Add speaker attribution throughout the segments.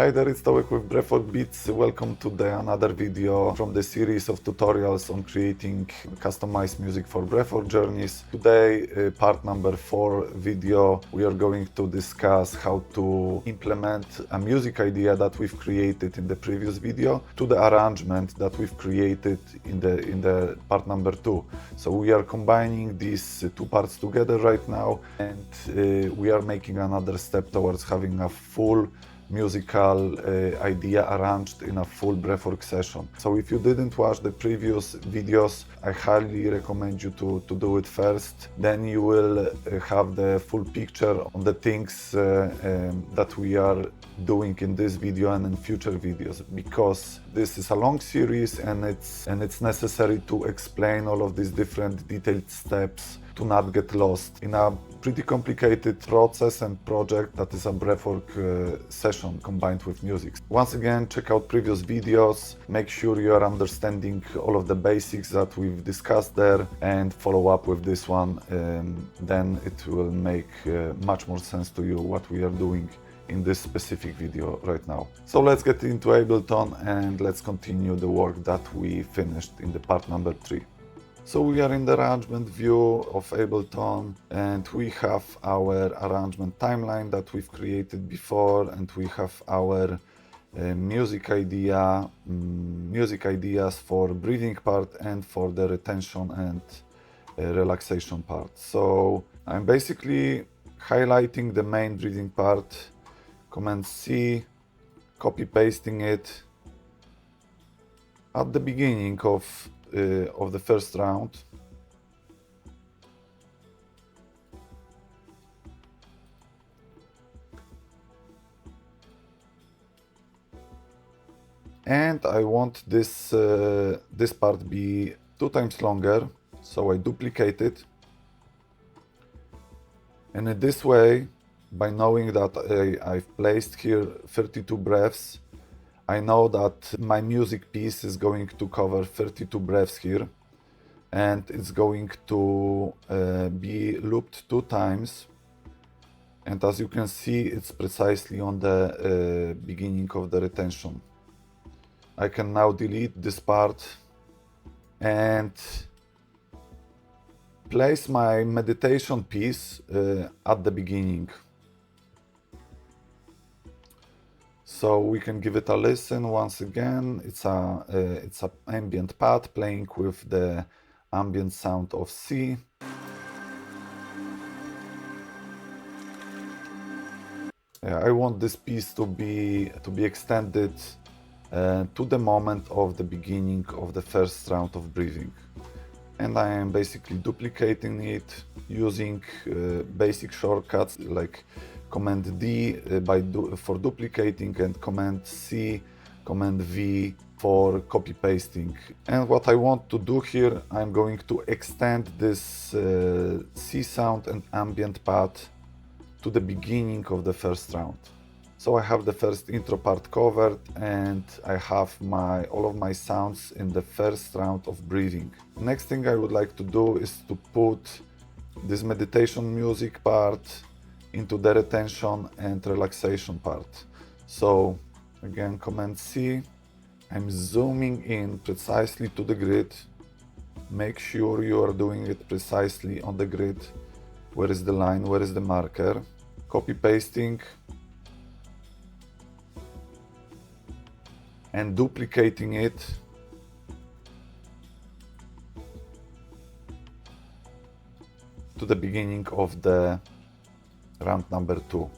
Speaker 1: Hi there, it's Touek with Breathwork Beats. Welcome to another video from the series of tutorials on creating customized music for Breathwork Journeys. Today, part number 4 video, we are going to discuss how to implement a music idea that we've created in the previous video to the arrangement that we've created in the part number 2. So we are combining these two parts together right now, and we are making another step towards having a full musical idea arranged in a full breathwork session. So if you didn't watch the previous videos, I highly recommend you to do it first. Then you will have the full picture on the things that we are doing in this video and in future videos, because this is a long series and it's necessary to explain all of these different detailed steps to not get lost in a pretty complicated process and project that is a breathwork session combined with music. Once again, check out previous videos, make sure you are understanding all of the basics that we've discussed there, and follow up with this one, then it will make much more sense to you what we are doing in this specific video right now. So let's get into Ableton and let's continue the work that we finished in the part number 3. So we are in the arrangement view of Ableton, and we have our arrangement timeline that we've created before, and we have our music ideas for breathing part and for the retention and relaxation part. So I'm basically highlighting the main breathing part, Command C, copy pasting it at the beginning of the first round. And I want this part be 2 times longer, so I duplicate it. And in this way, by knowing that I've placed here 32 breaths, I know that my music piece is going to cover 32 breaths here, and it's going to be looped 2 times. And as you can see, it's precisely on the beginning of the retention. I can now delete this part and place my meditation piece at the beginning. So we can give it a listen once again. It's a ambient pad playing with the ambient sound of C. I want this piece to be extended to the moment of the beginning of the first round of breathing. And I am basically duplicating it using basic shortcuts like Command D for duplicating, and Command C, Command V for copy pasting. And what I want to do here, I'm going to extend this C sound and ambient pad to the beginning of the first round. So I have the first intro part covered, and I have all of my sounds in the first round of breathing. Next thing I would like to do is to put this meditation music part into the retention and relaxation part. So again, Command C, I'm zooming in precisely to the grid. Make sure you are doing it precisely on the grid. Where is the line? Where is the marker? Copy pasting and duplicating it to the beginning of the round number 2.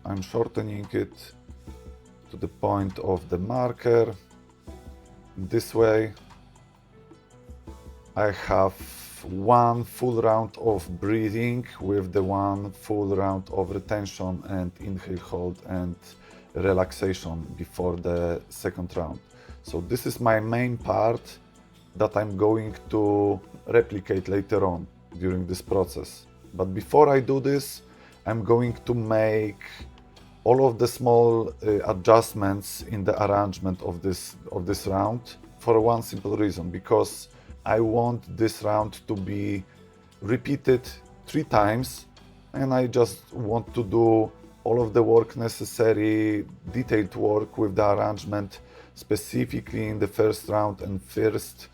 Speaker 1: I'm shortening it to the point of the marker. This way I have 1 full round of breathing with the 1 full round of retention and inhale, hold and relaxation before the second round. So this is my main part that I'm going to replicate later on during this process. But before I do this, I'm going to make all of the small adjustments in the arrangement of this round for one simple reason, because I want this round to be repeat it 3 times, and I just want to do all of the work necessary, detailed work with the arrangement, specifically in the first round and first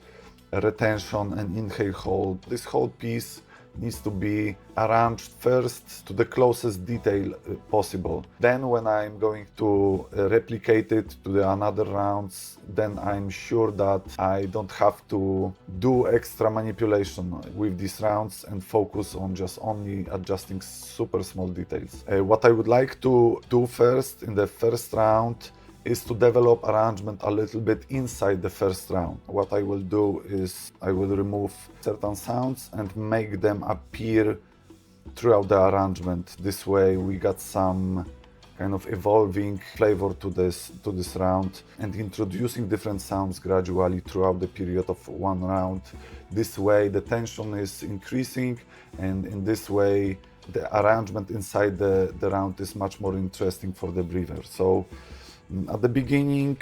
Speaker 1: retention and inhale hold. This whole piece needs to be arranged first to the closest detail possible. Then when I'm going to replicate it to the another rounds, then I'm sure that I don't have to do extra manipulation with these rounds and focus on just only adjusting super small details. What I would like to do first in the first round is to develop arrangement a little bit inside the first round. What I will do is I will remove certain sounds and make them appear throughout the arrangement. This way we got some kind of evolving flavor to this round, and introducing different sounds gradually throughout the period of one round. This way the tension is increasing, and in this way the arrangement inside the round is much more interesting for the breather. So at the beginning,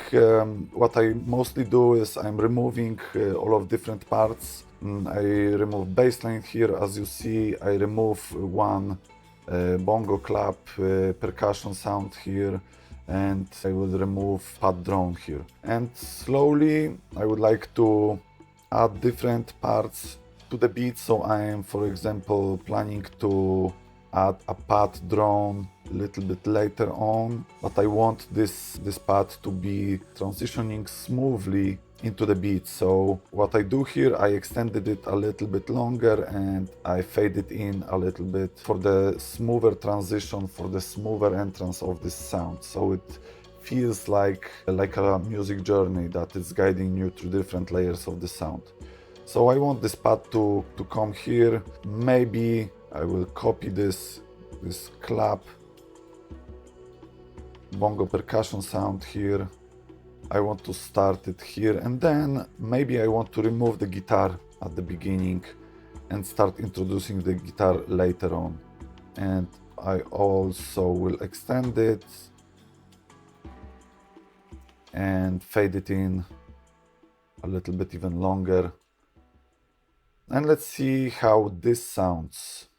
Speaker 1: what I mostly do is I'm removing all of different parts. I remove bass line here, as you see. I remove one bongo clap percussion sound here, and I will remove pad drone here. And slowly I would like to add different parts to the beat. So I am, for example, planning to add a pad drone a little bit later on, but I want this pad to be transitioning smoothly into the beat. So what I do here, I extended it a little bit longer and I fade it in a little bit for the smoother transition, for the smoother entrance of this sound. So it feels like a music journey that is guiding you through different layers of the sound. So I want this pad to come here. Maybe I will copy this clap bongo percussion sound here. I want to start it here, and then maybe I want to remove the guitar at the beginning and start introducing the guitar later on. And I also will extend it and fade it in a little bit even longer. And let's see how this sounds.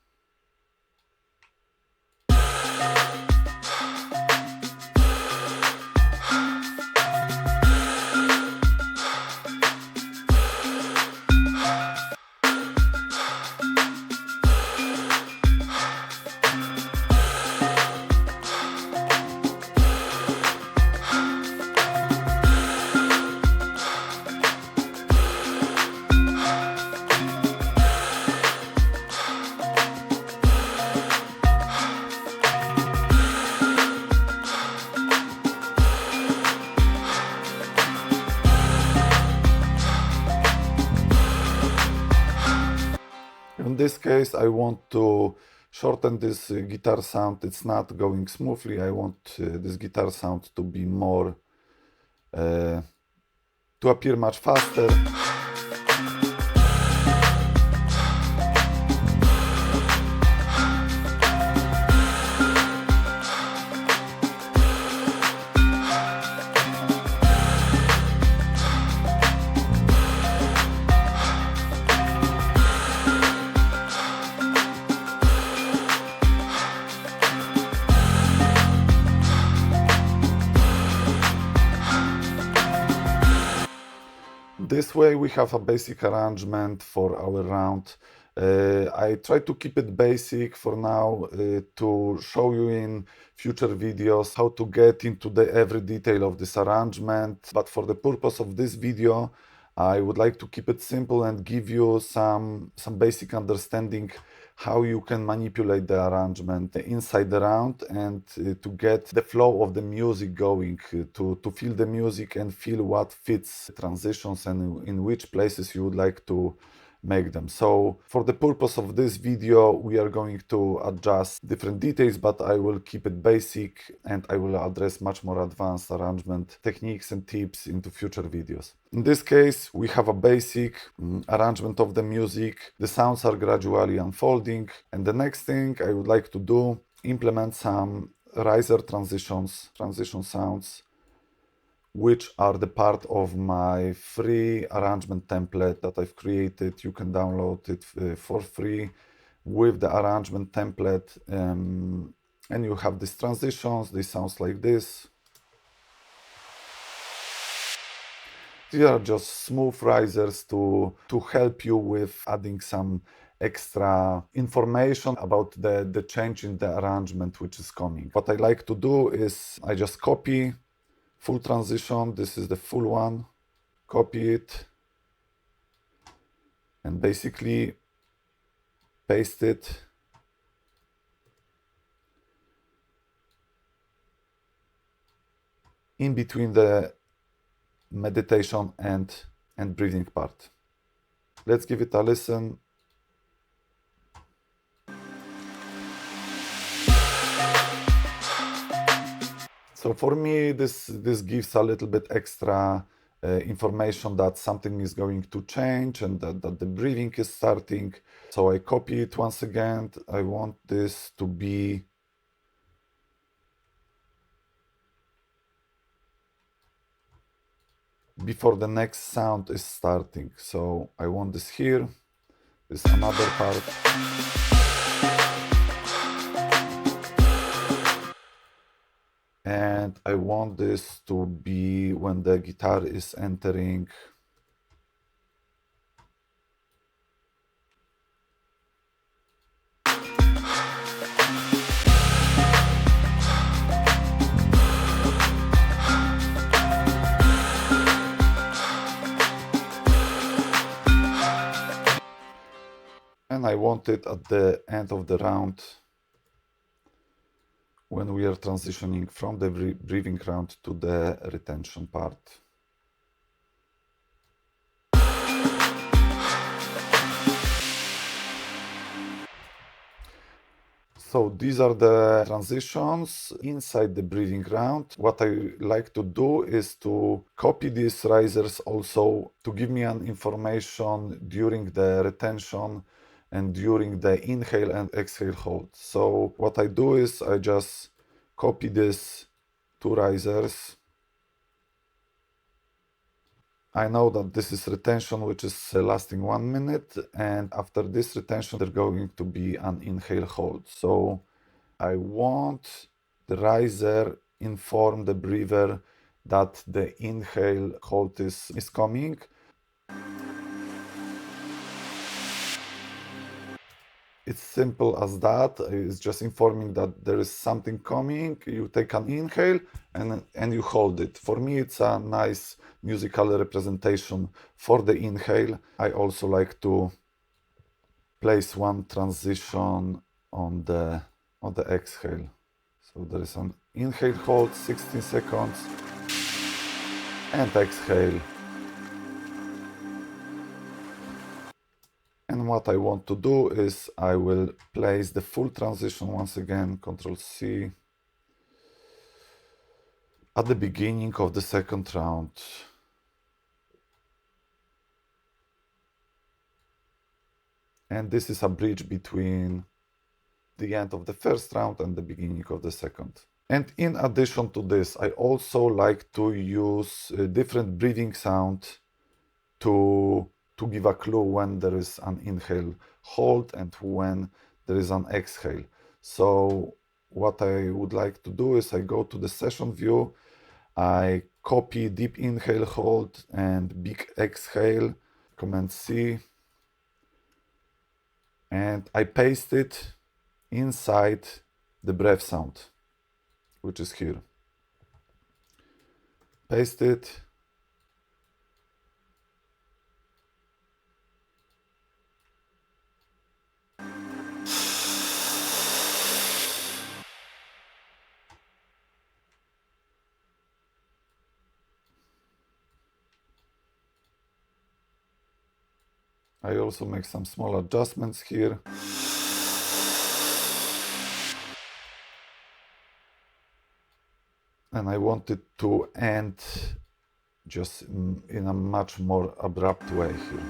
Speaker 1: In this case, I want to shorten this guitar sound. It's not going smoothly. I want this guitar sound to be more, to appear much faster. This way we have a basic arrangement for our round. I try to keep it basic for now to show you in future videos how to get into every detail of this arrangement. But for the purpose of this video, I would like to keep it simple and give you some basic understanding how you can manipulate the arrangement inside the round, and to get the flow of the music going, to feel the music and feel what fits transitions and in which places you would like to make them. So for the purpose of this video, we are going to adjust different details, but I will keep it basic and I will address much more advanced arrangement techniques and tips into future videos. In this case, we have a basic arrangement of the music. The sounds are gradually unfolding, and the next thing I would like to do, implement some riser transition sounds which are the part of my free arrangement template that I've created. You can download it for free with the arrangement template, and you have these transitions. This sounds like this. These are just smooth risers to help you with adding some extra information about the change in the arrangement which is coming. What I like to do is I just copy full transition. This is the full one. Copy it and basically paste it in between the meditation and breathing part. Let's give it a listen. So for me, this gives a little bit extra information that something is going to change and that the breathing is starting. So I copy it once again. I want this to be before the next sound is starting. So I want this here. This is another part. And I want this to be when the guitar is entering. And I want it at the end of the round when we are transitioning from the breathing round to the retention part. So these are the transitions inside the breathing round. What I like to do is to copy these risers also to give me an information during the retention and during the inhale and exhale hold. So what I do is I just copy these two risers. I know that this is retention, which is lasting 1 minute, and after this retention, there's going to be an inhale hold. So I want the riser inform the breather that the inhale hold is coming. It's simple as that. It's just informing that there is something coming. You take an inhale and you hold it. For me, it's a nice musical representation for the inhale. I also like to place one transition on the exhale. So there is an inhale hold, 16 seconds, and exhale. And what I want to do is I will place the full transition once again, Ctrl C, at the beginning of the second round. And this is a bridge between the end of the first round and the beginning of the second. And in addition to this, I also like to use different breathing sound to give a clue when there is an inhale hold and when there is an exhale. So what I would like to do is I go to the session view, I copy deep inhale hold and big exhale, Command C, and I paste it inside the breath sound, which is here. Paste it. I also make some small adjustments here. And I want it to end just in a much more abrupt way here.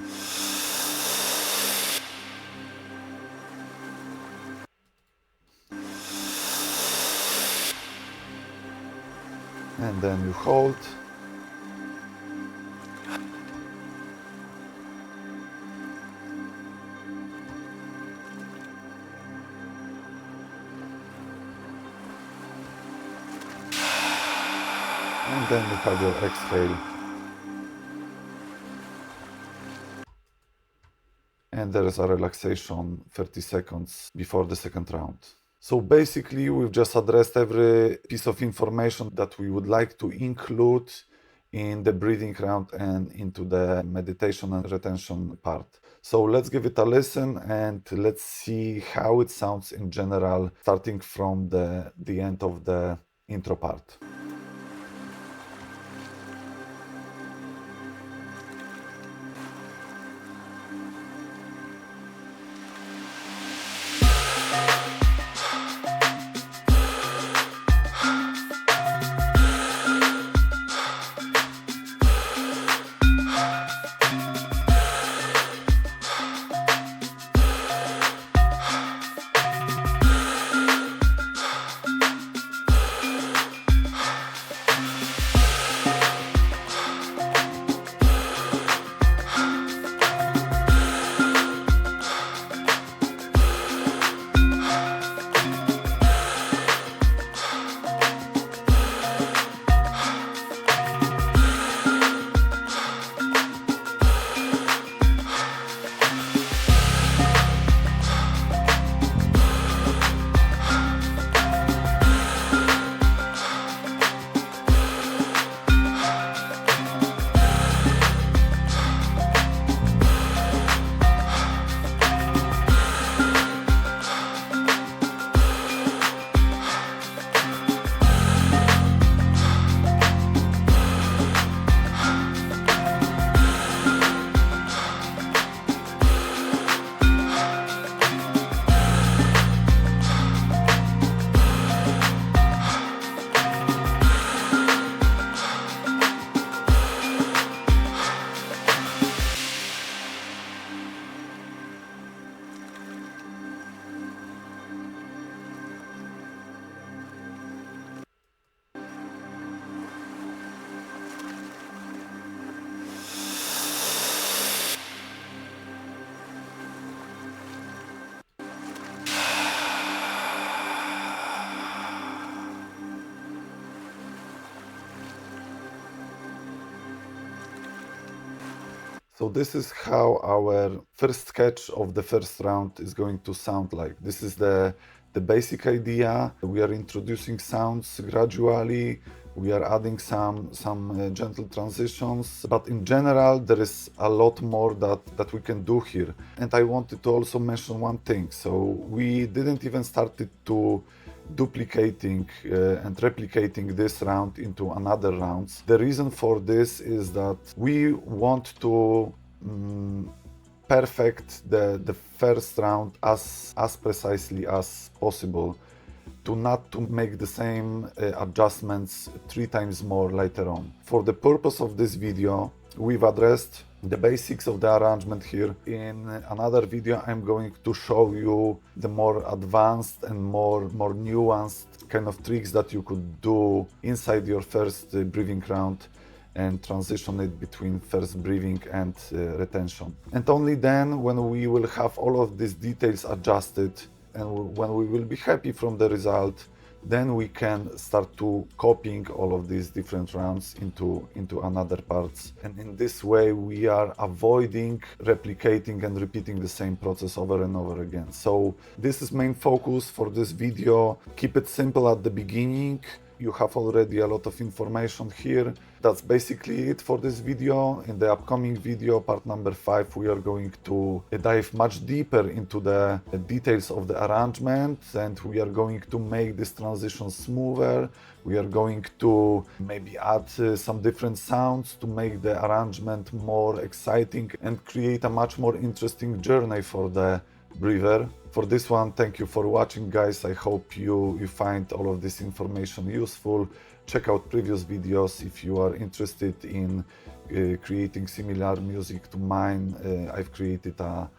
Speaker 1: And then you hold and then you have your exhale. And there is a relaxation 30 seconds before the second round. So basically, we've just addressed every piece of information that we would like to include in the breathing round and into the meditation and retention part. So let's give it a listen and let's see how it sounds in general, starting from the end of the intro part. So this is how our first sketch of the first round is going to sound like. This is the basic idea. We are introducing sounds gradually. We are adding some gentle transitions, but in general there is a lot more that we can do here. And I wanted to also mention one thing. So we didn't even started to duplicating and replicating this round into another rounds. The reason for this is that we want to perfect the first round as precisely as possible, to not to make the same adjustments 3 times more later on. For the purpose of this video, we've addressed the basics of the arrangement here. In another video, I'm going to show you the more advanced and more nuanced kind of tricks that you could do inside your first breathing round and transition it between first breathing and retention. And only then, when we will have all of these details adjusted and when we will be happy from the result, then we can start to copying all of these different rounds into another parts. And in this way, we are avoiding replicating and repeating the same process over and over again. So this is main focus for this video. Keep it simple at the beginning. You have already a lot of information here. That's basically it for this video. In the upcoming video, part number 5, we are going to dive much deeper into the details of the arrangement, and we are going to make this transition smoother. We are going to maybe add some different sounds to make the arrangement more exciting and create a much more interesting journey for the breather. For this one, thank you for watching, guys. I hope you find all of this information useful. Check out previous videos if you are interested in creating similar music to mine. I've created a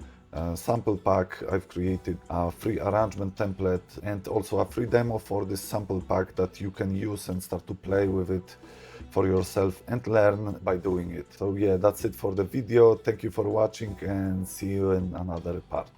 Speaker 1: sample pack, I've created a free arrangement template and also a free demo for this sample pack that you can use and start to play with it for yourself and learn by doing it. So yeah, that's it for the video. Thank you for watching and see you in another part.